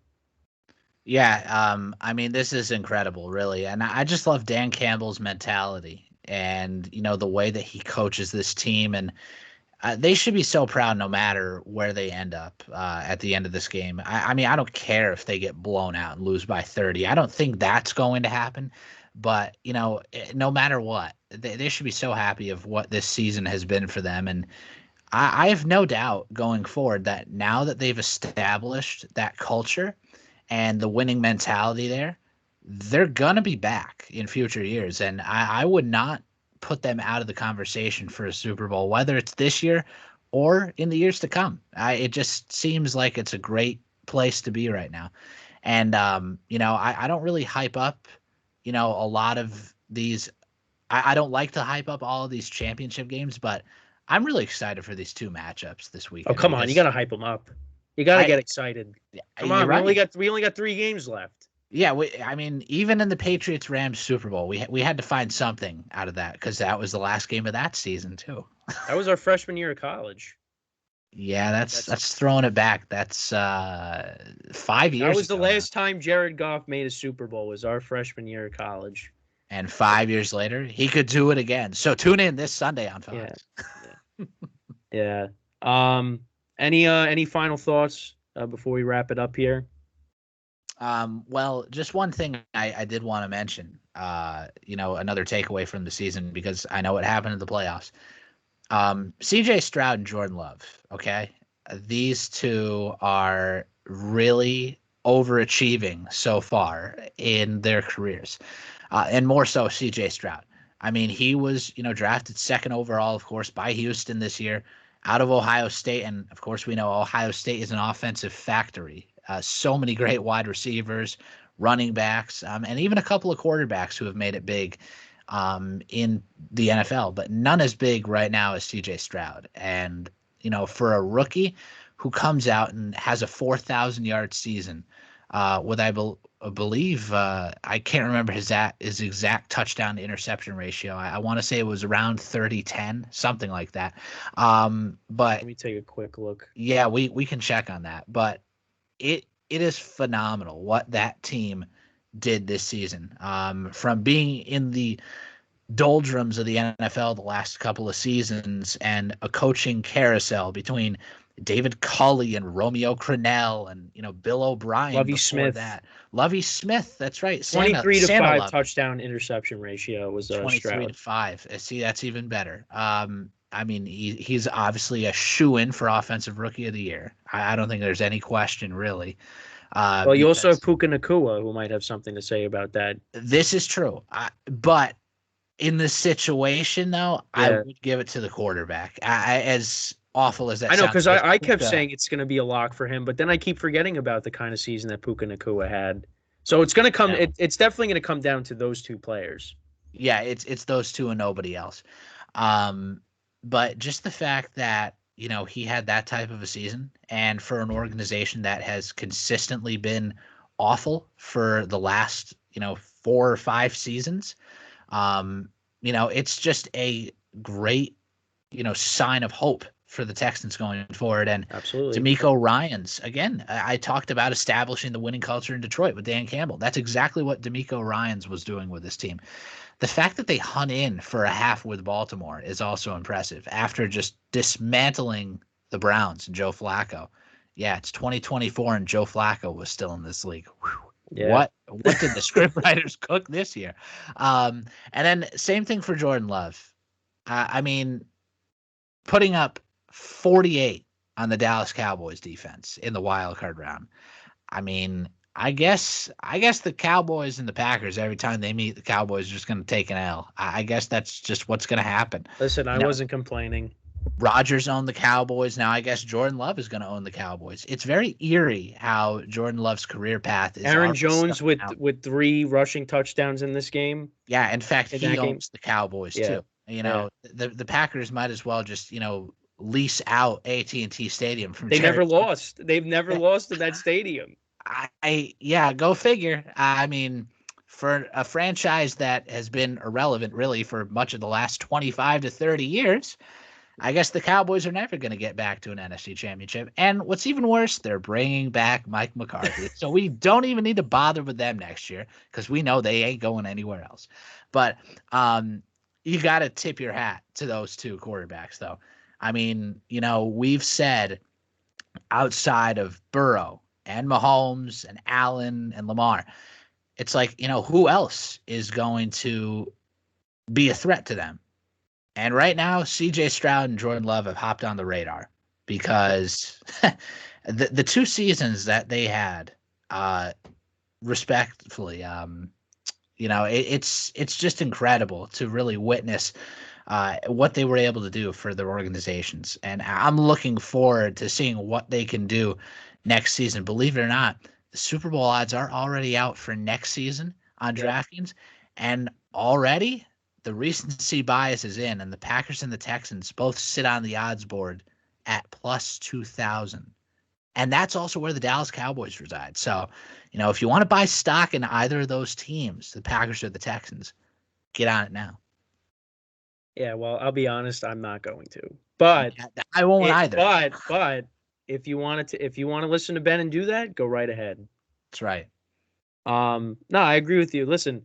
B: Yeah, I mean, this is incredible, really. And I just love Dan Campbell's mentality and, the way that he coaches this team. And they should be so proud no matter where they end up at the end of this game. I mean, I don't care if they get blown out and lose by 30. I don't think that's going to happen. But, no matter what, they should be so happy of what this season has been for them. And I have no doubt going forward that now that they've established that culture and the winning mentality there, they're going to be back in future years. And I would not put them out of the conversation for a Super Bowl, whether it's this year or in the years to come. It just seems like it's a great place to be right now. And, I don't really hype up, a lot of these. I don't like to hype up all of these championship games, but I'm really excited for these two matchups this week.
A: Oh, come on. You got to hype them up. You got to get excited. Come on. Right. We only got 3 games left.
B: Yeah, I mean, even in the Patriots-Rams Super Bowl, we had to find something out of that because that was the last game of that season too.
A: That was our freshman year of college.
B: Yeah, that's throwing it back. That's 5 years.
A: That was the last time Jared Goff made a Super Bowl. Was our freshman year of college.
B: And 5 years later, he could do it again. So tune in this Sunday on Fox.
A: Yeah. Yeah. Any final thoughts before we wrap it up here?
B: Well, just one thing I did want to mention, another takeaway from the season, because I know what happened in the playoffs. CJ Stroud and Jordan Love, okay? These two are really overachieving so far in their careers, and more so CJ Stroud. I mean, he was, drafted second overall, of course, by Houston this year, out of Ohio State. And of course, we know Ohio State is an offensive factory. So many great wide receivers, running backs, and even a couple of quarterbacks who have made it big in the NFL, but none as big right now as CJ Stroud. And, for a rookie who comes out and has a 4,000-yard season, with believe I can't remember his exact touchdown to interception ratio. I want to say it was around 30-10, something like that. But
A: Let me take a quick look.
B: yeah, we can check on that. But it is phenomenal what that team did this season. From being in the doldrums of the NFL the last couple of seasons and a coaching carousel between David Culley and Romeo Crennel and Bill O'Brien
A: Lovey
B: before
A: Smith,
B: that. Lovey Smith, that's right.
A: twenty-three to
B: Santa
A: five
B: Lovey.
A: touchdown interception ratio was
B: 23 to
A: Stroud.
B: 5. See, that's even better. I mean, he's obviously a shoe-in for Offensive Rookie of the Year. I don't think there's any question, really.
A: Well, you also have
B: Because
A: Puka Nakua, who might have something to say about that.
B: this is true. But in this situation, though, I
A: Yeah,
B: would give it to the quarterback. As awful as that
A: I know,
B: sounds,
A: because
B: because
A: I kept
B: Puka,
A: saying it's going to be a lock for him, but then I keep forgetting about the kind of season that Puka Nakua had. So it's going to come. It's definitely going to come down to those two players.
B: yeah, it's those two and nobody else. Um, but just the fact that he had that type of a season, and for an organization that has consistently been awful for the last 4 or 5 seasons, it's just a great sign of hope for the Texans going forward. And
A: Absolutely.
B: D'Amico Ryans, again, I talked about establishing the winning culture in Detroit with Dan Campbell. That's exactly what D'Amico Ryans was doing with this team. The fact that they hung in for a half with Baltimore is also impressive after just dismantling the Browns and Joe Flacco. Yeah, it's 2024 and Joe Flacco was still in this league. Whew.
A: Yeah.
B: What did the script writers cook this year? And then same thing for Jordan Love. I mean, putting up 48 on the Dallas Cowboys defense in the wild card round. I mean, I guess the Cowboys and the Packers, every time they meet, the Cowboys are just going to take an L. I guess that's just what's going to happen.
A: Listen, I wasn't complaining.
B: Rodgers owned the Cowboys. Now I guess Jordan Love is going to own the Cowboys. It's very eerie how Jordan Love's career path is
A: Aaron
B: already
A: Jones
B: spelling out.
A: with 3 rushing touchdowns in this game.
B: Yeah, in fact,
A: In
B: he
A: that game.
B: owns the Cowboys
A: Yeah.
B: too.
A: Yeah.
B: The Packers might as well just lease out AT&T Stadium from
A: They
B: Jerry
A: never
B: Jones.
A: lost. They've never lost in that stadium.
B: Yeah, go figure. I mean, for a franchise that has been irrelevant really for much of the last 25 to 30 years, I guess the Cowboys are never going to get back to an NFC championship. And what's even worse, they're bringing back Mike McCarthy. So we don't even need to bother with them next year because we know they ain't going anywhere else. But you got to tip your hat to those two quarterbacks, though. I mean, we've said outside of Burrow and Mahomes and Allen and Lamar, it's like, who else is going to be a threat to them? And right now, CJ Stroud and Jordan Love have hopped on the radar because the 2 seasons that they had, respectfully, it's just incredible to really witness what they were able to do for their organizations. And I'm looking forward to seeing what they can do next season. Believe it or not, the Super Bowl odds are already out for next season on
A: Yep.
B: DraftKings. And already the recency bias is in, and the Packers and the Texans both sit on the odds board at plus 2,000. And that's also where the Dallas Cowboys reside. So, if you want to buy stock in either of those teams, the Packers or the Texans, get on it now.
A: Yeah, well, I'll be honest, I'm not going to. But
B: I won't either.
A: But if you want to listen to Ben and do that, go right ahead.
B: That's right.
A: No, I agree with you. Listen,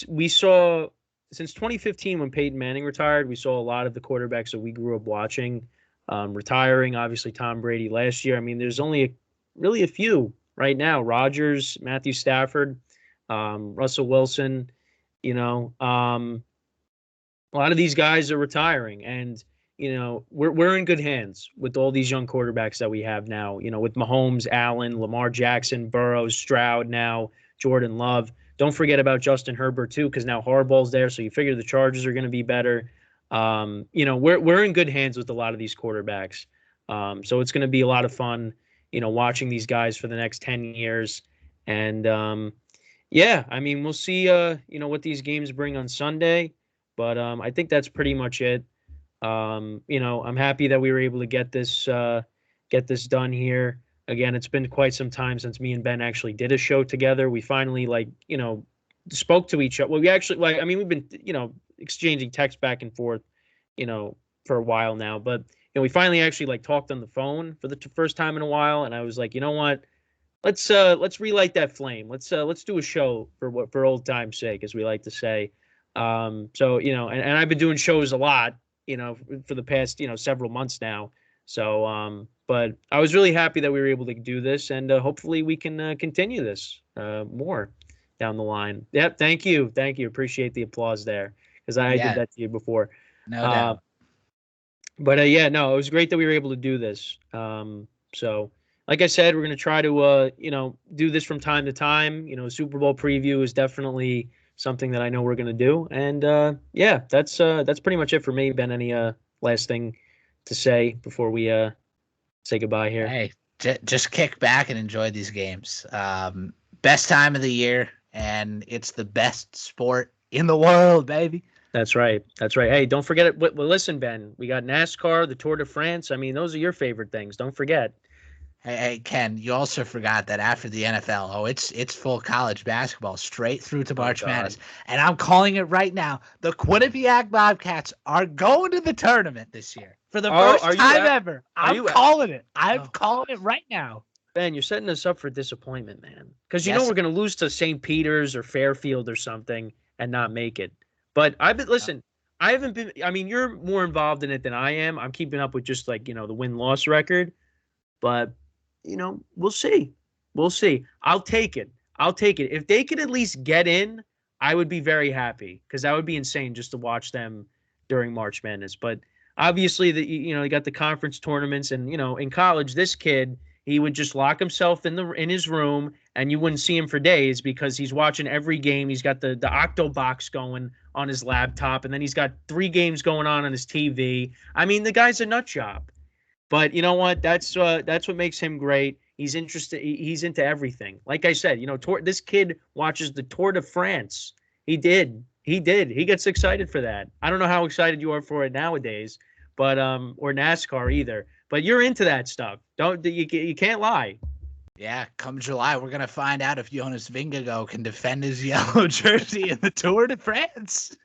A: we saw since 2015 when Peyton Manning retired, we saw a lot of the quarterbacks that we grew up watching retiring. Obviously, Tom Brady last year. I mean, there's only really a few right now: Rodgers, Matthew Stafford, Russell Wilson. You know, a lot of these guys are retiring, and we're in good hands with all these young quarterbacks that we have now. With Mahomes, Allen, Lamar Jackson, Burrows, Stroud, now Jordan Love. Don't forget about Justin Herbert too, because now Harbaugh's there, so you figure the Chargers are going to be better. We're in good hands with a lot of these quarterbacks. So it's going to be a lot of fun, watching these guys for the next 10 years. And yeah, I mean, we'll see, what these games bring on Sunday. But I think that's pretty much it. I'm happy that we were able to get this done here. Again, it's been quite some time since me and Ben actually did a show together. We finally spoke to each other. Well, we actually we've been exchanging texts back and forth, for a while now. But we finally actually talked on the phone for the first time in a while. And I was like, you know what? Let's relight that flame. Let's do a show for old time's sake, as we like to say. So and I've been doing shows a lot, for the past several months now. So but I was really happy that we were able to do this, and hopefully we can continue this more down the line. Yep, thank you, appreciate the applause there, because I did that to you before.
B: No doubt.
A: But yeah, no, it was great that we were able to do this. So like I said, we're going to try to do this from time to time. Super Bowl preview is definitely something that I know we're going to do. And yeah, that's pretty much it for me. Ben, any last thing to say before we say goodbye here?
B: Hey, just kick back and enjoy these games. Best time of the year, and it's the best sport in the world, baby.
A: That's right. Hey, don't forget it. Well, listen, Ben, we got NASCAR, the Tour de France. I mean, those are your favorite things. Don't forget.
B: Hey, Ken, you also forgot that after the NFL, it's full college basketball straight through to March Madness. And I'm calling it right now. The Quinnipiac Bobcats are going to the tournament this year for the first time ever. I'm calling it. I'm calling it right now.
A: Ben, you're setting us up for disappointment, man. Because we're going to lose to St. Peter's or Fairfield or something and not make it. But I haven't been. I mean, you're more involved in it than I am. I'm keeping up with just the win-loss record. But we'll see. I'll take it. If they could at least get in, I would be very happy, because that would be insane just to watch them during March Madness. But obviously, you got the conference tournaments, and in college, this kid, he would just lock himself in his room, and you wouldn't see him for days, because he's watching every game. He's got the Octo box going on his laptop, and then he's got 3 games going on his TV. I mean, the guy's a nut job. But you know what? That's what makes him great. He's interested. He's into everything. Like I said, this kid watches the Tour de France. He did. He gets excited for that. I don't know how excited you are for it nowadays, but or NASCAR either. But you're into that stuff. You can't lie.
B: Yeah, come July, we're gonna find out if Jonas Vingegaard can defend his yellow jersey in the Tour de France.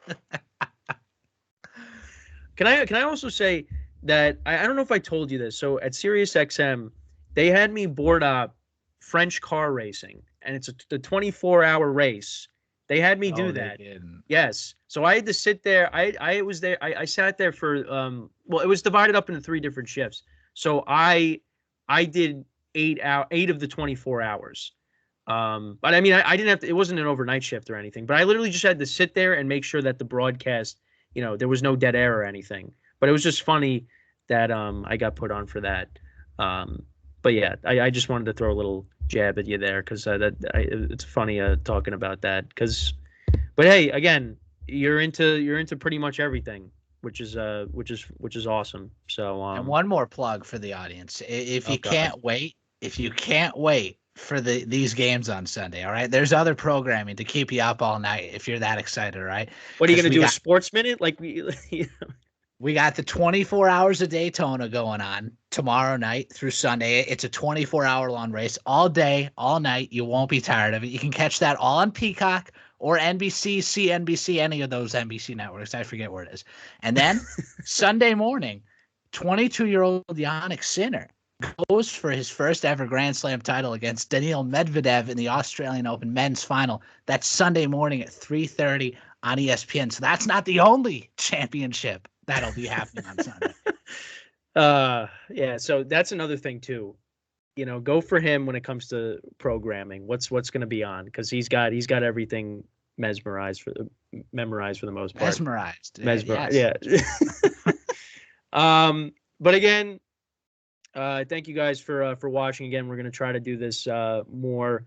A: Can I also say that I don't know if I told you this. So at SiriusXM, they had me board up French car racing, and it's a 24-hour race. They had me do that. Yes. So I had to sit there. I was there. I sat there for well, it was divided up into 3 different shifts. So I did 8 of the 24 hours. But I mean, I didn't have to. It wasn't an overnight shift or anything. But I literally just had to sit there and make sure that the broadcast, there was no dead air or anything. But it was just funny that I got put on for that. But yeah, I just wanted to throw a little jab at you there, because it's funny talking about that. But hey, again, you're into pretty much everything, which is awesome. So
B: and one more plug for the audience: if you can't wait for these games on Sunday, all right, there's other programming to keep you up all night if you're that excited, all right?
A: What are you gonna do? A sports minute,
B: We got the 24 hours of Daytona going on tomorrow night through Sunday. It's a 24-hour long race, all day, all night. You won't be tired of it. You can catch that all on Peacock or NBC, CNBC, any of those NBC networks. I forget where it is. And then Sunday morning, 22-year-old Yannick Sinner goes for his first ever Grand Slam title against Daniil Medvedev in the Australian Open men's final. That's Sunday morning at 3:30 on ESPN. So that's not the only championship that'll be happening on Sunday.
A: Yeah. So that's another thing too. Go for him when it comes to programming. What's going to be on? Because he's got everything memorized for the most part.
B: Mesmerized.
A: Mesmerized.
B: Yes.
A: Yeah. But again, thank you guys for watching. Again, we're going to try to do this more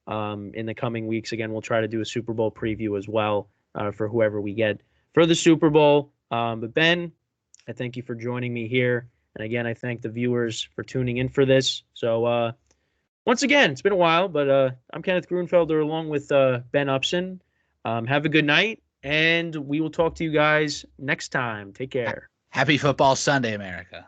A: in the coming weeks. Again, we'll try to do a Super Bowl preview as well for whoever we get for the Super Bowl. But Ben, I thank you for joining me here. And again, I thank the viewers for tuning in for this. So once again, it's been a while, but I'm Kenneth Grunfelder along with Ben Upson. Have a good night, and we will talk to you guys next time. Take care.
B: Happy Football Sunday, America.